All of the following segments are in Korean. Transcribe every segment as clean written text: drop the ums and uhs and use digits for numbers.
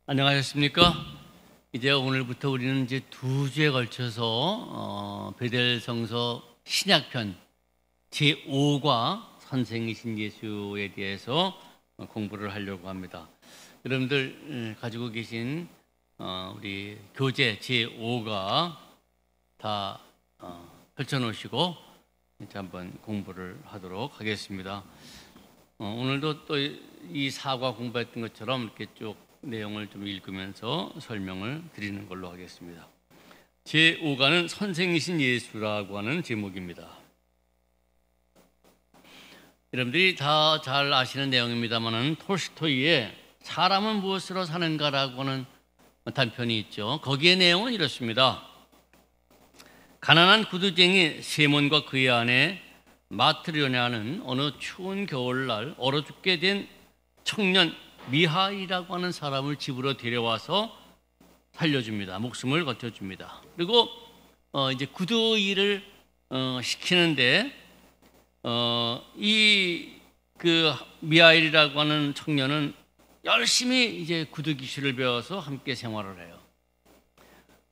안녕하셨습니까? 이제 오늘부터 우리는 이제 두 주에 걸쳐서 베델성서 신약편 제5과 선생이신 예수에 대해서 공부를 하려고 합니다. 여러분들 가지고 계신 우리 교재 제5가 다 펼쳐놓으시고 이제 한번 공부를 하도록 하겠습니다. 오늘도 또 이 4과 공부했던 것처럼 이렇게 쭉 내용을 좀 읽으면서 설명을 드리는 걸로 하겠습니다. 제5과는 선생이신 예수라고 하는 제목입니다. 여러분들이 다 잘 아시는 내용입니다만은 톨스토이의 사람은 무엇으로 사는가라고 하는 단편이 있죠. 거기에 내용은 이렇습니다. 가난한 구두쟁이 세몬과 그의 아내 마트리오냐는 어느 추운 겨울날 얼어 죽게 된 청년 미하이라고 하는 사람을 집으로 데려와서 살려줍니다. 목숨을 거쳐줍니다. 그리고 이제 구두 일을 시키는데 이 그 미하일이라고 하는 청년은 열심히 이제 구두 기술을 배워서 함께 생활을 해요.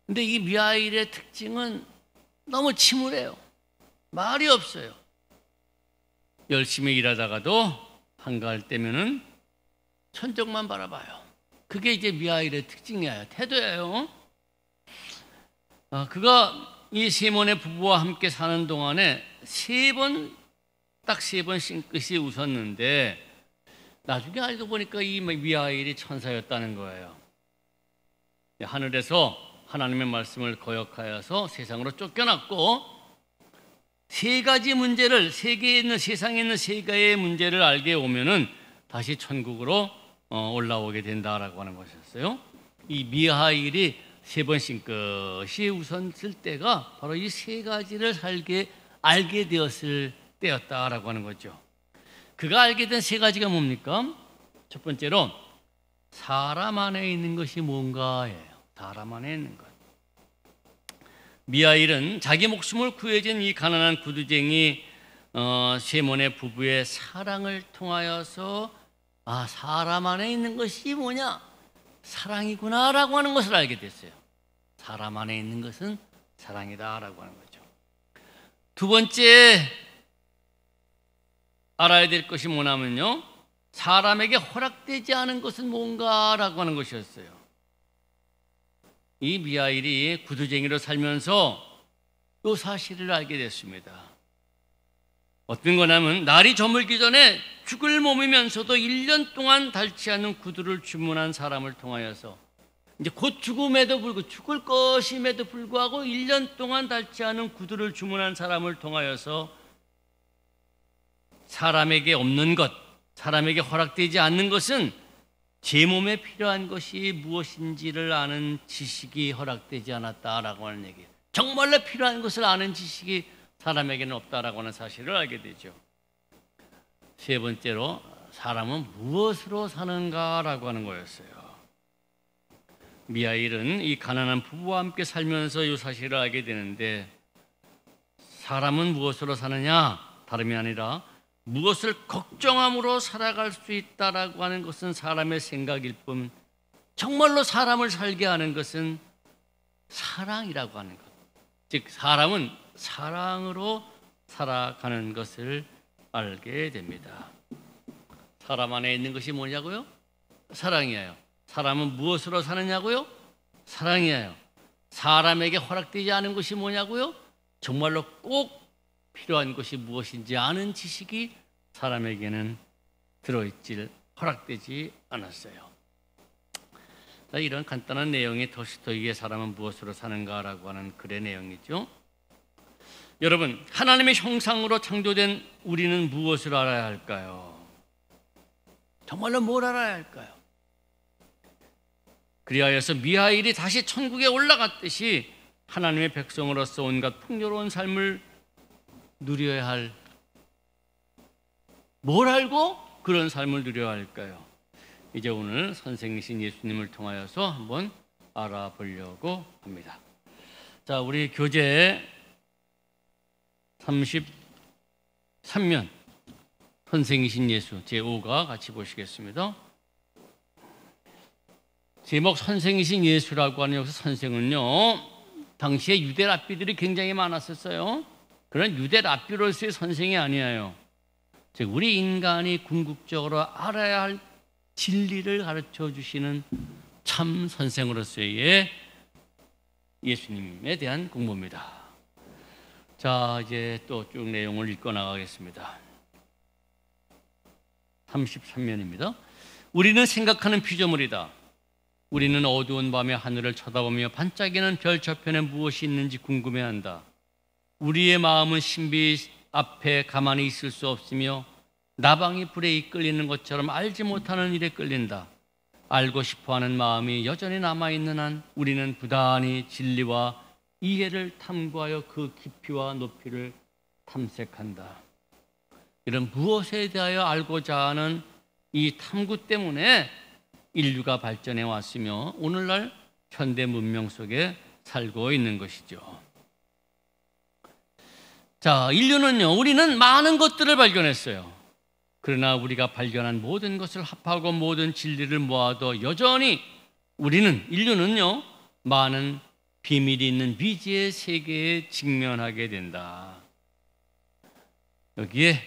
근데 이 미하일의 특징은 너무 침울해요. 말이 없어요. 열심히 일하다가도 한가할 때면은 천정만 바라봐요. 그게 이제 미하일의 특징이에요. 태도예요. 그가 이 세몬의 부부와 함께 사는 동안에 딱 세 번 싱긋이 웃었는데 나중에 알고 보니까 이 미하일이 천사였다는 거예요. 하늘에서 하나님의 말씀을 거역하여서 세상으로 쫓겨났고 세 가지 문제를 세상에 있는 세 가지의 문제를 알게 오면은 다시 천국으로 올라오게 된다라고 하는 것이었어요. 이 미하일이 세 번 싱긋이 웃었을 때가 바로 이 세 가지를 알게 되었을 때였다라고 하는 거죠. 그가 알게 된 세 가지가 뭡니까? 첫 번째로 사람 안에 있는 것이 뭔가예요. 사람 안에 있는 것. 미하일은 자기 목숨을 구해준 이 가난한 구두쟁이 세몬의 부부의 사랑을 통하여서 사람 안에 있는 것이 뭐냐? 사랑이구나라고 하는 것을 알게 됐어요. 사람 안에 있는 것은 사랑이다라고 하는 거죠. 두 번째 알아야 될 것이 뭐냐면요. 사람에게 허락되지 않은 것은 뭔가라고 하는 것이었어요. 이 미하일이 구두쟁이로 살면서 이 사실을 알게 됐습니다. 어떤 거냐면 날이 저물기 전에 죽을 몸이면서도 1년 동안 닳지 않는 구두를 주문한 사람을 통하여서 이제 곧 죽을 것임에도 불구하고 1년 동안 닳지 않은 구두를 주문한 사람을 통하여서 사람에게 없는 것, 사람에게 허락되지 않는 것은 제 몸에 필요한 것이 무엇인지를 아는 지식이 허락되지 않았다라고 하는 얘기예요. 정말로 필요한 것을 아는 지식이 사람에게는 없다라고 하는 사실을 알게 되죠. 세 번째로 사람은 무엇으로 사는가라고 하는 거였어요. 미하일은 이 가난한 부부와 함께 살면서 이 사실을 알게 되는데 사람은 무엇으로 사느냐? 다름이 아니라 무엇을 걱정함으로 살아갈 수 있다라고 하는 것은 사람의 생각일 뿐 정말로 사람을 살게 하는 것은 사랑이라고 하는 것. 즉 사람은 사랑으로 살아가는 것을 알게 됩니다. 사람 안에 있는 것이 뭐냐고요? 사랑이에요. 사람은 무엇으로 사느냐고요? 사랑이에요. 사람에게 허락되지 않은 것이 뭐냐고요? 정말로 꼭 필요한 것이 무엇인지 아는 지식이 사람에게는 허락되지 않았어요. 이런 간단한 내용이 톨스토이의 사람은 무엇으로 사는가라고 하는 글의 내용이죠. 여러분, 하나님의 형상으로 창조된 우리는 무엇을 알아야 할까요? 정말로 뭘 알아야 할까요? 그리하여서 미하일이 다시 천국에 올라갔듯이 하나님의 백성으로서 온갖 풍요로운 삶을 누려야 할, 뭘 알고 그런 삶을 누려야 할까요? 이제 오늘 선생이신 예수님을 통하여서 한번 알아보려고 합니다. 자, 우리 교재 33면 선생이신 예수 제5가 같이 보시겠습니다. 제목 선생이신 예수라고 하는 여기서 선생은요, 당시에 유대 랍비들이 굉장히 많았었어요. 그런 유대 랍비로서의 선생이 아니에요. 즉 우리 인간이 궁극적으로 알아야 할 진리를 가르쳐 주시는 참 선생으로서의 예수님에 대한 공부입니다. 자, 이제 또 쭉 내용을 읽고 나가겠습니다. 33면입니다. 우리는 생각하는 피조물이다. 우리는 어두운 밤에 하늘을 쳐다보며 반짝이는 별 저편에 무엇이 있는지 궁금해한다. 우리의 마음은 신비 앞에 가만히 있을 수 없으며 나방이 불에 이끌리는 것처럼 알지 못하는 일에 끌린다. 알고 싶어하는 마음이 여전히 남아있는 한 우리는 부단히 진리와 이해를 탐구하여 그 깊이와 높이를 탐색한다. 이런 무엇에 대하여 알고자 하는 이 탐구 때문에 인류가 발전해 왔으며 오늘날 현대 문명 속에 살고 있는 것이죠. 자, 인류는요, 우리는 많은 것들을 발견했어요. 그러나 우리가 발견한 모든 것을 합하고 모든 진리를 모아도 여전히 인류는요, 많은 비밀이 있는 미지의 세계에 직면하게 된다. 여기에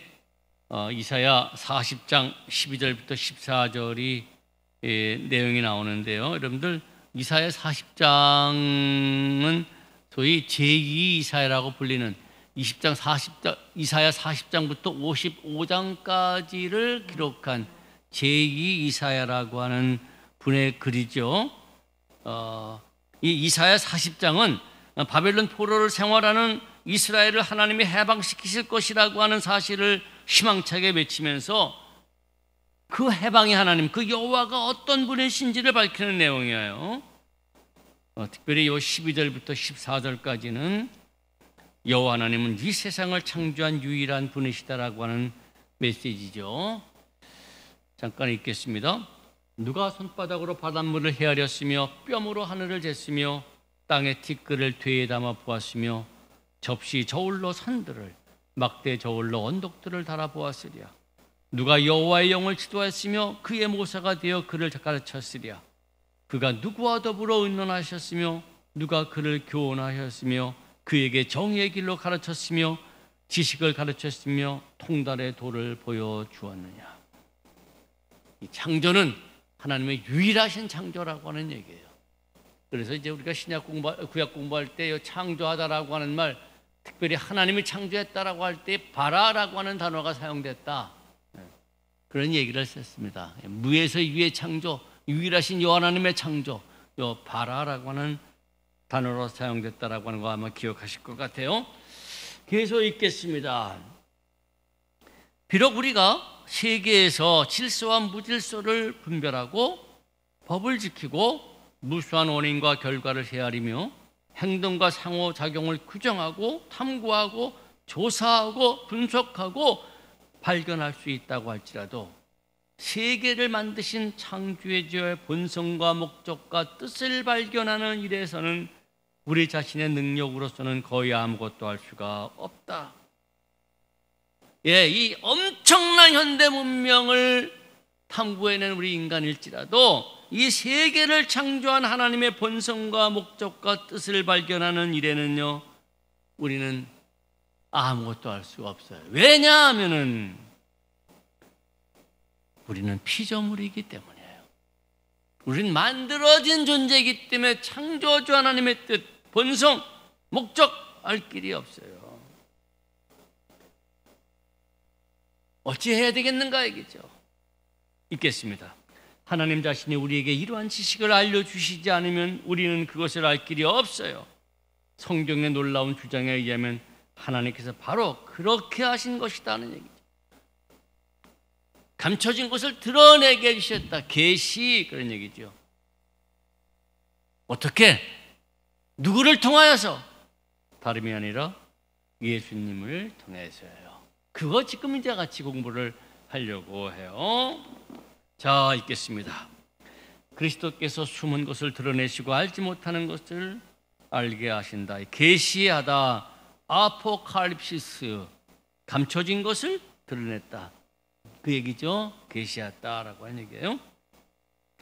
이사야 40장 12절부터 14절이 내용이 나오는데요. 여러분들 이사야 40장은 소위 제2 이사야라고 불리는 이사야 40장부터 55장까지를 기록한 제2 이사야라고 하는 분의 글이죠. 이 이사야 40장은 바벨론 포로를 생활하는 이스라엘을 하나님이 해방시키실 것이라고 하는 사실을 희망차게 외치면서 그 해방의 하나님, 그 여호와가 어떤 분이신지를 밝히는 내용이에요. 특별히 이 12절부터 14절까지는 여호와 하나님은 이 세상을 창조한 유일한 분이시다라고 하는 메시지죠. 잠깐 읽겠습니다. 누가 손바닥으로 바닷물을 헤아렸으며 뼘으로 하늘을 쟀으며 땅의 티끌을 되에 담아 보았으며 접시 저울로 산들을 막대 저울로 언덕들을 달아보았으랴. 누가 여호와의 영을 지도하였으며 그의 모사가 되어 그를 가르쳤으랴. 그가 누구와 더불어 의논하셨으며 누가 그를 교훈하였으며 그에게 정의의 길로 가르쳤으며 지식을 가르쳤으며 통달의 도를 보여주었느냐. 이 창조는 하나님의 유일하신 창조라고 하는 얘기예요. 그래서 이제 우리가 구약 공부할 때 창조하다라고 하는 말, 특별히 하나님이 창조했다라고 할 때 바라라고 하는 단어가 사용됐다, 그런 얘기를 썼습니다. 무에서 유의 창조, 유일하신 여호와 하나님의 창조, 요 바라라고 하는 단어로 사용됐다라고 하는 거 아마 기억하실 것 같아요. 계속 읽겠습니다. 비록 우리가 세계에서 질서와 무질서를 분별하고 법을 지키고 무수한 원인과 결과를 헤아리며 행동과 상호작용을 규정하고 탐구하고 조사하고 분석하고 발견할 수 있다고 할지라도 세계를 만드신 창조주의 본성과 목적과 뜻을 발견하는 일에서는 우리 자신의 능력으로서는 거의 아무것도 할 수가 없다. 이 엄청난 현대 문명을 탐구해낸 우리 인간일지라도 이 세계를 창조한 하나님의 본성과 목적과 뜻을 발견하는 일에는요, 우리는 아무것도 할 수가 없어요. 왜냐하면은 우리는 피조물이기 때문이에요. 우리는 만들어진 존재이기 때문에 창조주 하나님의 뜻, 본성, 목적 알 길이 없어요. 어찌해야 되겠는가 얘기죠. 읽겠습니다. 하나님 자신이 우리에게 이러한 지식을 알려주시지 않으면 우리는 그것을 알 길이 없어요. 성경의 놀라운 주장에 의하면 하나님께서 바로 그렇게 하신 것이다는 얘기죠. 감춰진 것을 드러내게 해주셨다. 계시, 그런 얘기죠. 어떻게? 누구를 통하여서? 다름이 아니라 예수님을 통해서요. 그거 지금 이제 같이 공부를 하려고 해요. 자, 읽겠습니다. 그리스도께서 숨은 것을 드러내시고 알지 못하는 것을 알게 하신다. 계시하다, 아포칼립시스, 감춰진 것을 드러냈다, 그 얘기죠. 계시했다라고 하는 얘기예요.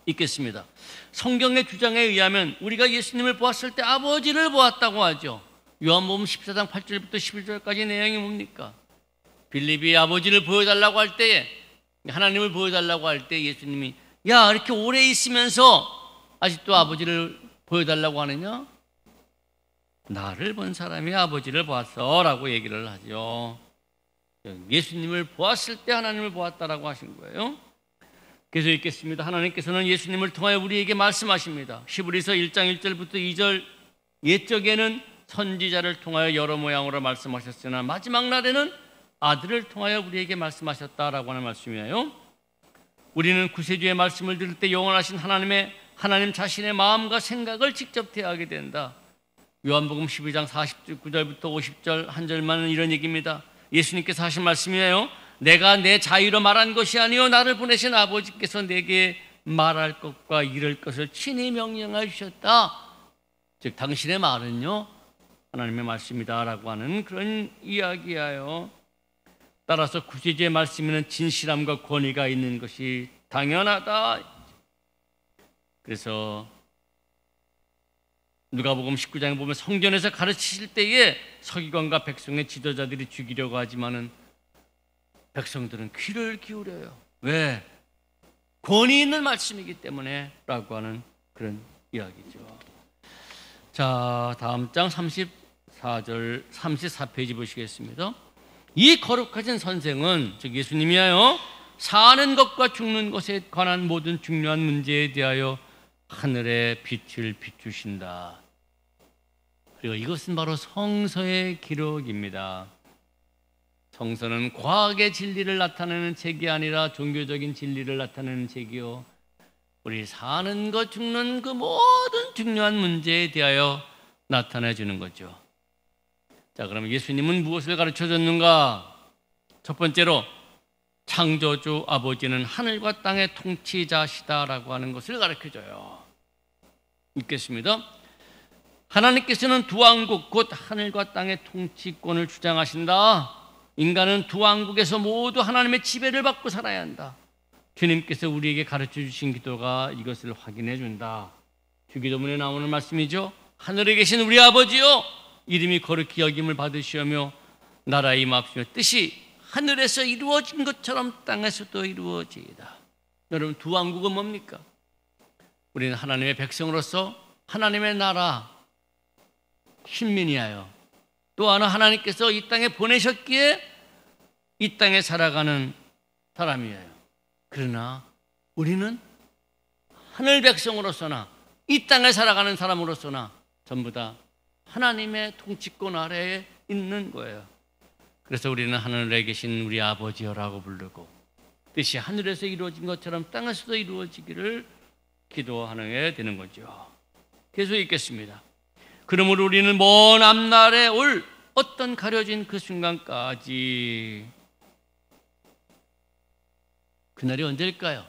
있겠습니다. 성경의 주장에 의하면 우리가 예수님을 보았을 때 아버지를 보았다고 하죠. 요한복음 14장 8절부터 11절까지 내용이 뭡니까? 빌립이 아버지를 보여달라고 할 때에, 하나님을 보여달라고 할 때 예수님이 야, 이렇게 오래 있으면서 아직도 아버지를 보여달라고 하느냐? 나를 본 사람이 아버지를 보았어 라고 얘기를 하죠. 예수님을 보았을 때 하나님을 보았다라고 하신 거예요. 그래서 읽겠습니다. 하나님께서는 예수님을 통하여 우리에게 말씀하십니다. 히브리서 1장 1절부터 2절, 옛적에는 선지자를 통하여 여러 모양으로 말씀하셨으나 마지막 날에는 아들을 통하여 우리에게 말씀하셨다라고 하는 말씀이에요. 우리는 구세주의 말씀을 들을 때 영원하신 하나님 자신의 마음과 생각을 직접 대하게 된다. 요한복음 12장 49절부터 50절 한 절만은 이런 얘기입니다. 예수님께서 하신 말씀이에요. 내가 내 자유로 말한 것이 아니요 나를 보내신 아버지께서 내게 말할 것과 이를 것을 친히 명령하셨다. 즉 당신의 말은요 하나님의 말씀이다 라고 하는 그런 이야기예요. 따라서 구세주의 말씀에는 진실함과 권위가 있는 것이 당연하다. 그래서 누가복음 19장에 보면 성전에서 가르치실 때에 서기관과 백성의 지도자들이 죽이려고 하지만은 백성들은 귀를 기울여요. 왜? 권위 있는 말씀이기 때문에 라고 하는 그런 이야기죠. 자, 다음 장 34절 34페이지 보시겠습니다. 이 거룩하신 선생은 즉 예수님이야요 사는 것과 죽는 것에 관한 모든 중요한 문제에 대하여 하늘의 빛을 비추신다. 그리고 이것은 바로 성서의 기록입니다. 성서는 과학의 진리를 나타내는 책이 아니라 종교적인 진리를 나타내는 책이요 우리 사는 것 죽는 그 모든 중요한 문제에 대하여 나타내 주는 거죠. 자, 그러면 예수님은 무엇을 가르쳐 줬는가? 첫 번째로 창조주 아버지는 하늘과 땅의 통치자시다라고 하는 것을 가르쳐 줘요. 읽겠습니다. 하나님께서는 두 왕국 곧 하늘과 땅의 통치권을 주장하신다. 인간은 두 왕국에서 모두 하나님의 지배를 받고 살아야 한다. 주님께서 우리에게 가르쳐 주신 기도가 이것을 확인해 준다. 주기도문에 나오는 말씀이죠. 하늘에 계신 우리 아버지요 이름이 거룩히 여김을 받으시오며 나라의 임합시며 뜻이 하늘에서 이루어진 것처럼 땅에서도 이루어지이다. 여러분 두 왕국은 뭡니까? 우리는 하나님의 백성으로서 하나님의 나라 신민이에요. 또 하나 하나님께서 이 땅에 보내셨기에 이 땅에 살아가는 사람이에요. 그러나 우리는 하늘 백성으로서나 이 땅에 살아가는 사람으로서나 전부 다 하나님의 통치권 아래에 있는 거예요. 그래서 우리는 하늘에 계신 우리 아버지여라고 부르고 뜻이 하늘에서 이루어진 것처럼 땅에서도 이루어지기를 기도하게 되는 거죠. 계속 읽겠습니다. 그러므로 우리는 먼 앞날에 올 어떤 가려진 그 순간까지 그날이 언제일까요?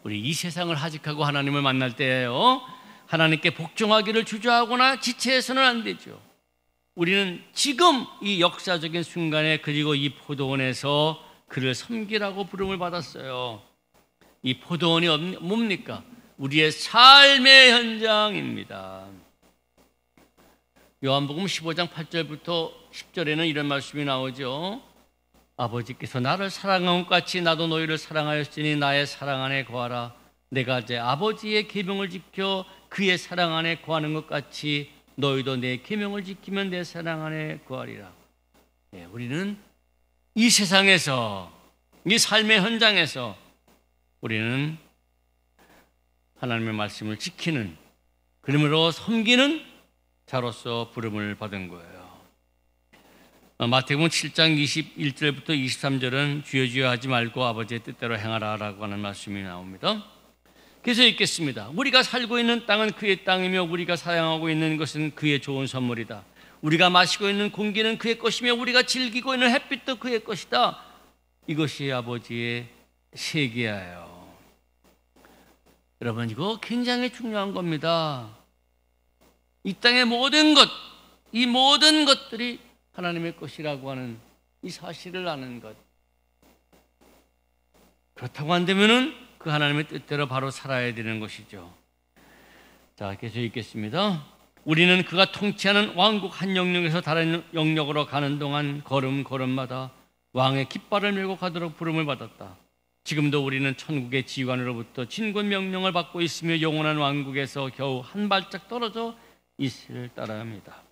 우리 이 세상을 하직하고 하나님을 만날 때예요. 하나님께 복종하기를 주저하거나 지체해서는 안 되죠. 우리는 지금 이 역사적인 순간에 그리고 이 포도원에서 그를 섬기라고 부름을 받았어요. 이 포도원이 뭡니까? 우리의 삶의 현장입니다. 요한복음 15장 8절부터 10절에는 이런 말씀이 나오죠. 아버지께서 나를 사랑한 것 같이 나도 너희를 사랑하였으니 나의 사랑 안에 거하라. 내가 제 아버지의 계명을 지켜 그의 사랑 안에 거하는 것 같이 너희도 내 계명을 지키면 내 사랑 안에 거하리라. 네, 우리는 이 세상에서 이 삶의 현장에서 우리는 하나님의 말씀을 지키는 그러므로 섬기는 자로서 부름을 받은 거예요. 마태복음 7장 21절부터 23절은 주여 주여 하지 말고 아버지의 뜻대로 행하라라고 하는 말씀이 나옵니다. 그래서 읽겠습니다. 우리가 살고 있는 땅은 그의 땅이며 우리가 사용하고 있는 것은 그의 좋은 선물이다. 우리가 마시고 있는 공기는 그의 것이며 우리가 즐기고 있는 햇빛도 그의 것이다. 이것이 아버지의 세계예요. 여러분 이거 굉장히 중요한 겁니다. 이 땅의 모든 것, 이 모든 것들이 하나님의 것이라고 하는 이 사실을 아는 것. 그렇다고 한다면은 그 하나님의 뜻대로 바로 살아야 되는 것이죠. 자, 계속 읽겠습니다. 우리는 그가 통치하는 왕국 한 영역에서 다른 영역으로 가는 동안 걸음걸음마다 왕의 깃발을 메고 가도록 부름을 받았다. 지금도 우리는 천국의 지휘관으로부터 진군 명령을 받고 있으며 영원한 왕국에서 겨우 한 발짝 떨어져 이슬을 따라야 합니다.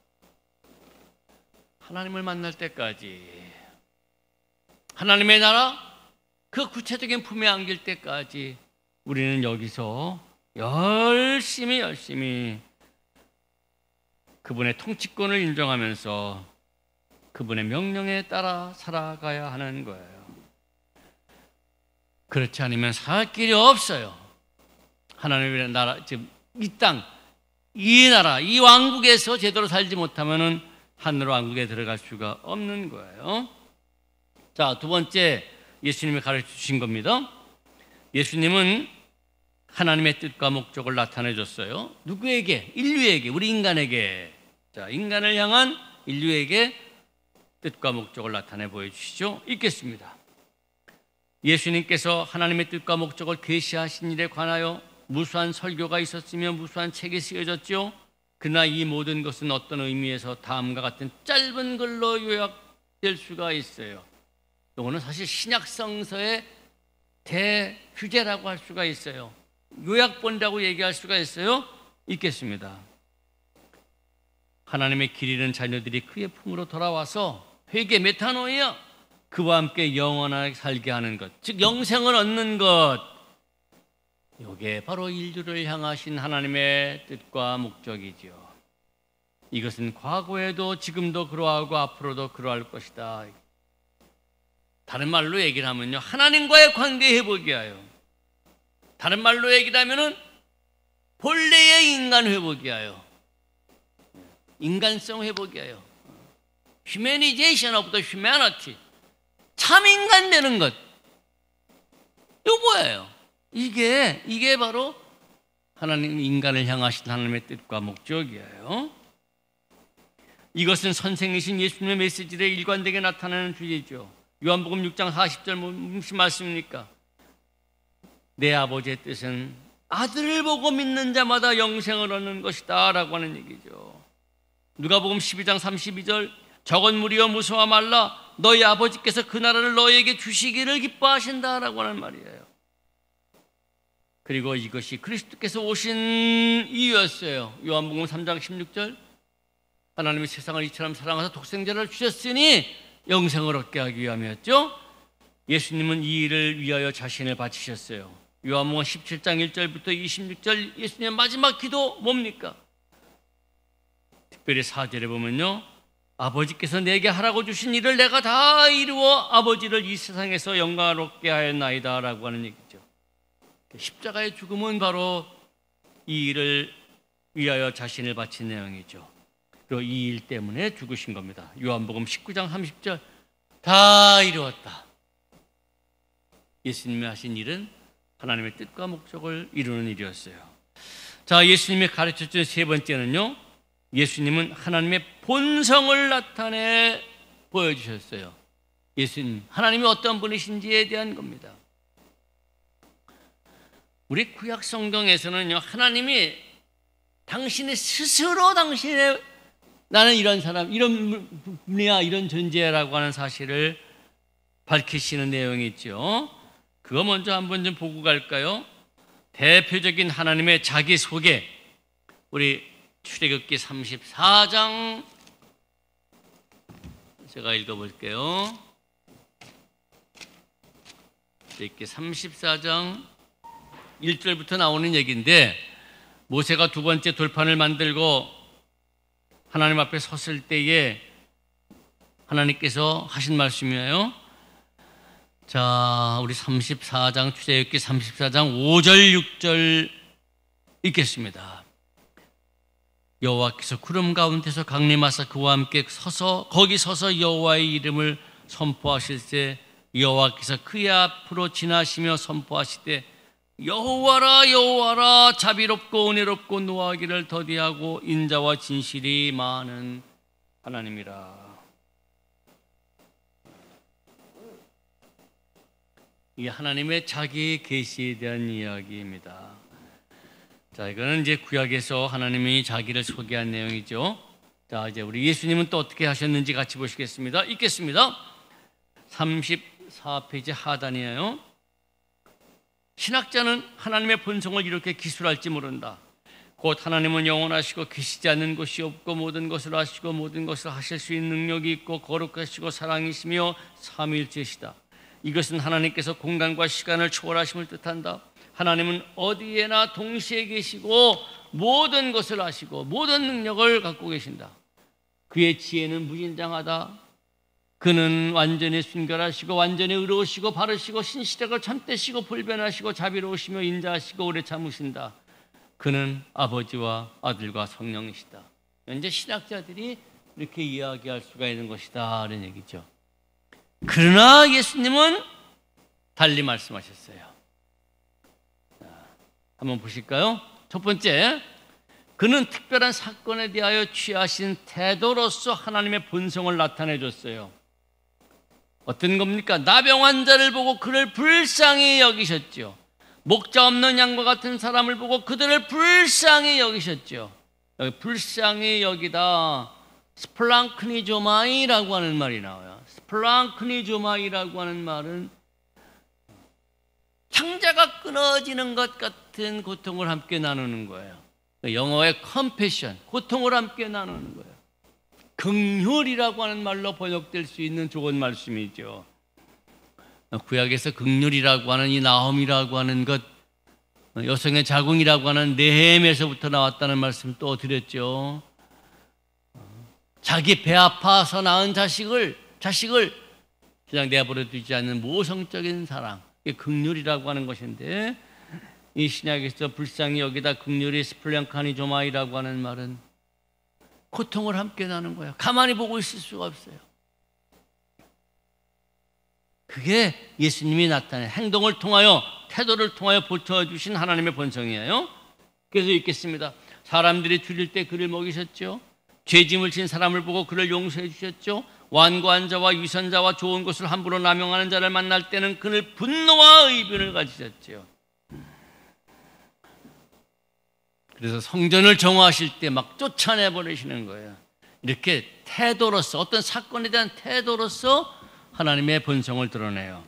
하나님을 만날 때까지, 하나님의 나라 그 구체적인 품에 안길 때까지 우리는 여기서 열심히 그분의 통치권을 인정하면서 그분의 명령에 따라 살아가야 하는 거예요. 그렇지 않으면 살 길이 없어요. 하나님의 나라, 지금 이 땅, 이 나라, 이 왕국에서 제대로 살지 못하면은 하늘 왕국에 들어갈 수가 없는 거예요. 자, 두 번째 예수님이 가르쳐 주신 겁니다. 예수님은 하나님의 뜻과 목적을 나타내 줬어요. 누구에게? 인류에게, 우리 인간에게. 자, 인간을 향한 인류에게 뜻과 목적을 나타내 보여주시죠. 읽겠습니다. 예수님께서 하나님의 뜻과 목적을 계시하신 일에 관하여 무수한 설교가 있었으며 무수한 책이 쓰여졌죠. 그러나 이 모든 것은 어떤 의미에서 다음과 같은 짧은 글로 요약될 수가 있어요. 이거는 사실 신약성서의 대휴재라고 할 수가 있어요. 요약본이라고 얘기할 수가 있어요. 읽겠습니다. 하나님의 길 잃은 자녀들이 그의 품으로 돌아와서 회개 메타노이아, 그와 함께 영원하게 살게 하는 것, 즉 영생을 얻는 것, 이게 바로 인류를 향하신 하나님의 뜻과 목적이지요. 이것은 과거에도 지금도 그러하고 앞으로도 그러할 것이다. 다른 말로 얘기를 하면요, 하나님과의 관계 회복이 하여, 다른 말로 얘기를 하면은 본래의 인간 회복이 하여, 인간성 회복이 하여, Humanization of the humanity, 참 인간 되는 것. 이거 뭐예요? 이게 바로 하나님 인간을 향하신 하나님의 뜻과 목적이에요. 이것은 선생이신 예수님의 메시지에 일관되게 나타나는 주제죠. 요한복음 6장 40절 무슨 말씀입니까? 내 아버지의 뜻은 아들을 보고 믿는 자마다 영생을 얻는 것이다 라고 하는 얘기죠. 누가복음 12장 32절, 적은 무리여 무서워 말라, 너희 아버지께서 그 나라를 너희에게 주시기를 기뻐하신다 라고 하는 말이에요. 그리고 이것이 그리스도께서 오신 이유였어요. 요한복음 3장 16절, 하나님이 세상을 이처럼 사랑하사 독생자를 주셨으니 영생을 얻게 하기 위함이었죠. 예수님은 이 일을 위하여 자신을 바치셨어요. 요한복음 17장 1절부터 26절 예수님의 마지막 기도 뭡니까? 특별히 4절에 보면요, 아버지께서 내게 하라고 주신 일을 내가 다 이루어 아버지를 이 세상에서 영광롭게 하였나이다 라고 하는 얘기죠. 십자가의 죽음은 바로 이 일을 위하여 자신을 바친 내용이죠. 그리고 이 일 때문에 죽으신 겁니다. 요한복음 19장 30절, 다 이루었다. 예수님이 하신 일은 하나님의 뜻과 목적을 이루는 일이었어요. 자, 예수님이 가르쳐준 세 번째는요, 예수님은 하나님의 본성을 나타내 보여주셨어요. 예수님, 하나님이 어떤 분이신지에 대한 겁니다. 우리 구약 성경에서는요, 하나님이 당신이 스스로 당신의 나는 이런 사람, 이런 분이야, 이런 존재라고 하는 사실을 밝히시는 내용이 있죠. 그거 먼저 한번 좀 보고 갈까요? 대표적인 하나님의 자기소개, 우리 출애굽기 34장 제가 읽어볼게요. 출애굽기 34장 1절부터 나오는 얘기인데, 모세가 두 번째 돌판을 만들고 하나님 앞에 섰을 때에 하나님께서 하신 말씀이에요. 자, 우리 34장 출애굽기 34장 5절 6절 읽겠습니다. 여호와께서 구름 가운데서 강림하사 그와 함께 거기 서서 여호와의 이름을 선포하실 때 여호와께서 그의 앞으로 지나시며 선포하시되 여호와라 여호와라, 자비롭고 은혜롭고 노하기를 더디하고 인자와 진실이 많은 하나님이라. 이 하나님의 자기 계시에 대한 이야기입니다. 자, 이거는 이제 구약에서 하나님이 자기를 소개한 내용이죠. 자, 이제 우리 예수님은 또 어떻게 하셨는지 같이 보시겠습니다. 읽겠습니다. 34페이지 하단이에요. 신학자는 하나님의 본성을 이렇게 기술할지 모른다. 곧 하나님은 영원하시고 계시지 않는 것이 없고 모든 것을 아시고 모든 것을 하실 수 있는 능력이 있고 거룩하시고 사랑이시며 삼위일체시다. 이것은 하나님께서 공간과 시간을 초월하심을 뜻한다. 하나님은 어디에나 동시에 계시고 모든 것을 아시고 모든 능력을 갖고 계신다. 그의 지혜는 무진장하다. 그는 완전히 순결하시고 완전히 의로우시고 바르시고 신실하고 참되시고 불변하시고 자비로우시며 인자하시고 오래 참으신다. 그는 아버지와 아들과 성령이시다. 이제 신학자들이 이렇게 이야기할 수가 있는 것이다 라는 얘기죠. 그러나 예수님은 달리 말씀하셨어요. 자, 한번 보실까요? 첫 번째, 그는 특별한 사건에 대하여 취하신 태도로서 하나님의 본성을 나타내 줬어요. 어떤 겁니까? 나병 환자를 보고 그를 불쌍히 여기셨죠. 목자 없는 양과 같은 사람을 보고 그들을 불쌍히 여기셨죠. 여기 불쌍히 여기다 스플랑크니조마이라고 하는 말이 나와요. 스플랑크니조마이라고 하는 말은 창자가 끊어지는 것 같은 고통을 함께 나누는 거예요. 영어의 컴패션, 고통을 함께 나누는 거예요. 긍휼이라고 하는 말로 번역될 수 있는 좋은 말씀이죠. 구약에서 긍휼이라고 하는 이 나홈이라고 하는 것, 여성의 자궁이라고 하는 네헴에서부터 나왔다는 말씀 또 드렸죠. 자기 배 아파서 낳은 자식을 그냥 내버려 두지 않는 모성적인 사랑, 이게 긍휼이라고 하는 것인데, 이 신약에서 불쌍히 여기다 긍휼이 스플랑카니조마이라고 하는 말은 고통을 함께 나는 거예요. 가만히 보고 있을 수가 없어요. 그게 예수님이 나타낸 행동을 통하여, 태도를 통하여 보여주신 하나님의 본성이에요. 그래서 읽겠습니다. 사람들이 줄일 때 그를 먹이셨죠. 죄짐을 진 사람을 보고 그를 용서해 주셨죠. 완고한 자와 위선자와 좋은 것을 함부로 남용하는 자를 만날 때는 그를 분노와 의변을 가지셨죠. 그래서 성전을 정화하실 때 막 쫓아내버리시는 거예요. 이렇게 태도로서, 어떤 사건에 대한 태도로서 하나님의 본성을 드러내요.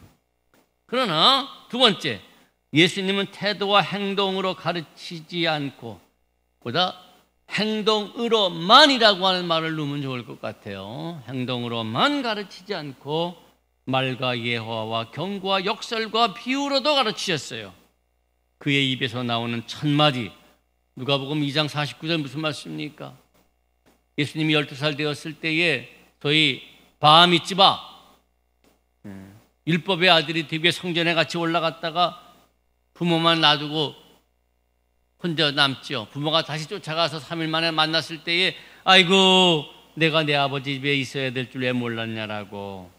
그러나 두 번째, 예수님은 태도와 행동으로 가르치지 않고 보다 행동으로만이라고 하는 말을 넣으면 좋을 것 같아요. 행동으로만 가르치지 않고 말과 예화와 경고와 역설과 비유로도 가르치셨어요. 그의 입에서 나오는 첫마디, 누가복음 2장 49절 무슨 말씀입니까? 예수님이 12살 되었을 때에 소위 바미츠바, 율법의 아들이 되게 성전에 같이 올라갔다가 부모만 놔두고 혼자 남죠. 부모가 다시 쫓아가서 3일 만에 만났을 때에 아이고 내가 내 아버지 집에 있어야 될 줄 왜 몰랐냐라고.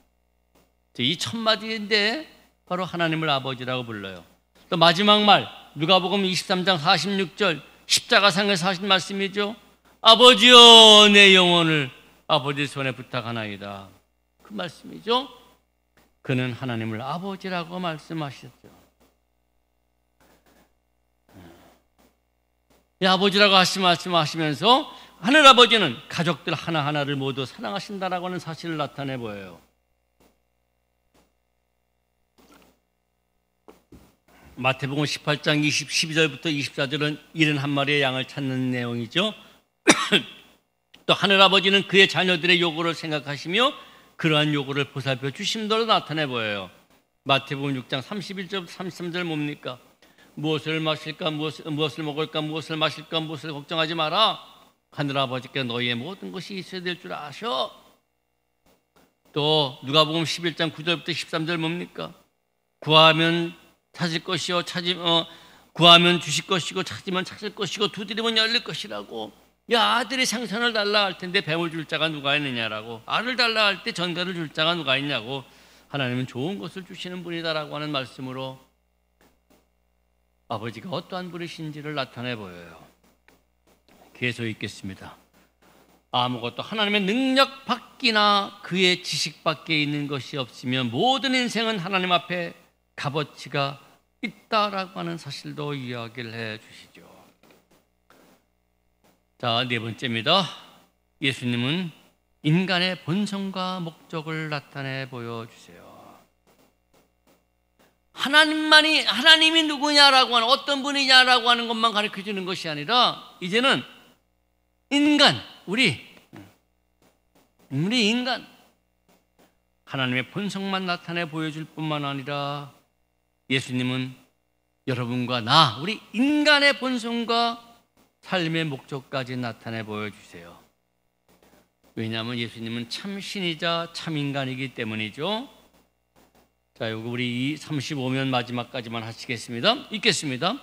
이 첫마디인데 바로 하나님을 아버지라고 불러요. 또 마지막 말 누가복음 23장 46절 십자가상에서 하신 말씀이죠. 아버지여 내 영혼을 아버지 손에 부탁하나이다. 그 말씀이죠. 그는 하나님을 아버지라고 말씀하셨죠. 이 아버지라고 말씀하시면서 하늘아버지는 가족들 하나하나를 모두 사랑하신다라고 하는 사실을 나타내 보여요. 마태복음 18장 12절부터 24절은 71마리의 양을 찾는 내용이죠. 또 하늘아버지는 그의 자녀들의 요구를 생각하시며 그러한 요구를 보살펴 주심대로 나타내 보여요. 마태복음 6장 31절부터 33절 뭡니까? 무엇을 마실까, 무엇을 먹을까, 무엇을 마실까, 무엇을 걱정하지 마라. 하늘아버지께 너희의 모든 것이 있어야 될 줄 아셔. 또 누가복음 11장 9절부터 13절 뭡니까? 구하면 찾을 것이요, 구하면 주실 것이고 찾으면 찾을 것이고 두드리면 열릴 것이라고. 야, 아들이 생선을 달라 할 텐데 뱀을 줄 자가 누가 있느냐라고. 알을 달라 할 때 전갈을 줄 자가 누가 있냐고. 하나님은 좋은 것을 주시는 분이다라고 하는 말씀으로 아버지가 어떠한 분이신지를 나타내 보여요. 계속 읽겠습니다. 아무것도 하나님의 능력 밖이나 그의 지식 밖에 있는 것이 없으면 모든 인생은 하나님 앞에 값어치가 있다라고 하는 사실도 이야기를 해 주시죠. 자, 네 번째입니다. 예수님은 인간의 본성과 목적을 나타내 보여주세요. 하나님이 누구냐라고 하는, 어떤 분이냐라고 하는 것만 가르쳐 주는 것이 아니라 이제는 인간, 우리 인간, 하나님의 본성만 나타내 보여줄 뿐만 아니라 예수님은 여러분과 나, 우리 인간의 본성과 삶의 목적까지 나타내 보여주세요. 왜냐하면 예수님은 참 신이자 참 인간이기 때문이죠. 자, 여기 우리 이 35면 마지막까지만 하시겠습니다. 읽겠습니다.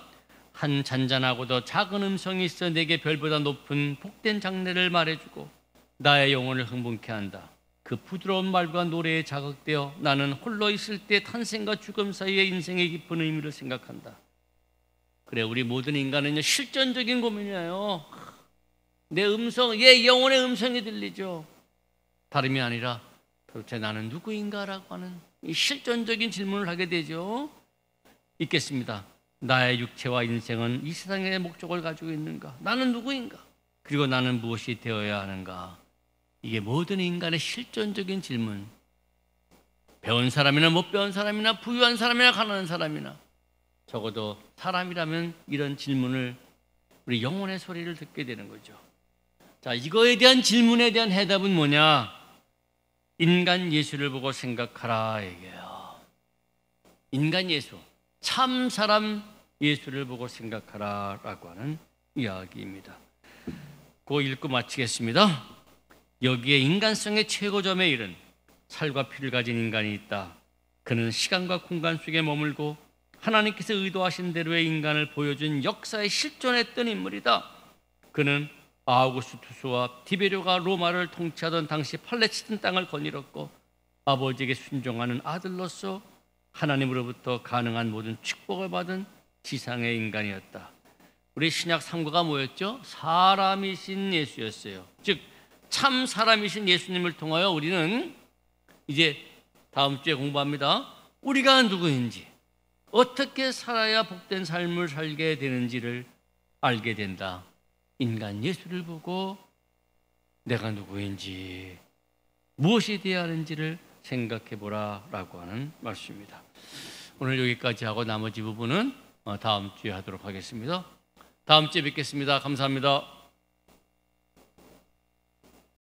한 잔잔하고도 작은 음성이 있어 내게 별보다 높은 복된 장래를 말해주고 나의 영혼을 흥분케 한다. 그 부드러운 말과 노래에 자극되어 나는 홀로 있을 때 탄생과 죽음 사이의 인생의 깊은 의미를 생각한다. 그래, 우리 모든 인간은요, 실존적인 고민이에요. 내 음성, 얘 영혼의 음성이 들리죠. 다름이 아니라 도대체 나는 누구인가라고 하는 이 실존적인 질문을 하게 되죠. 읽겠습니다. 나의 육체와 인생은 이 세상의 목적을 가지고 있는가? 나는 누구인가? 그리고 나는 무엇이 되어야 하는가? 이게 모든 인간의 실존적인 질문. 배운 사람이나 못 배운 사람이나 부유한 사람이나 가난한 사람이나 적어도 사람이라면 이런 질문을, 우리 영혼의 소리를 듣게 되는 거죠. 자, 이거에 대한 질문에 대한 해답은 뭐냐? 인간 예수를 보고 생각하라 얘기해요. 인간 예수, 참 사람 예수를 보고 생각하라라고 하는 이야기입니다. 그거 읽고 마치겠습니다. 여기에 인간성의 최고점에 이른 살과 피를 가진 인간이 있다. 그는 시간과 공간 속에 머물고 하나님께서 의도하신 대로의 인간을 보여준 역사에 실존했던 인물이다. 그는 아우구스투스와 디베료가 로마를 통치하던 당시 팔레스틴 땅을 거닐었고 아버지에게 순종하는 아들로서 하나님으로부터 가능한 모든 축복을 받은 지상의 인간이었다. 우리 신약 삼가가 뭐였죠? 사람이신 예수였어요. 즉 참 사람이신 예수님을 통하여 우리는 이제 다음 주에 공부합니다. 우리가 누구인지, 어떻게 살아야 복된 삶을 살게 되는지를 알게 된다. 인간 예수를 보고 내가 누구인지, 무엇이 되어야 하는지를 생각해 보라라고 하는 말씀입니다. 오늘 여기까지 하고 나머지 부분은 다음 주에 하도록 하겠습니다. 다음 주에 뵙겠습니다. 감사합니다.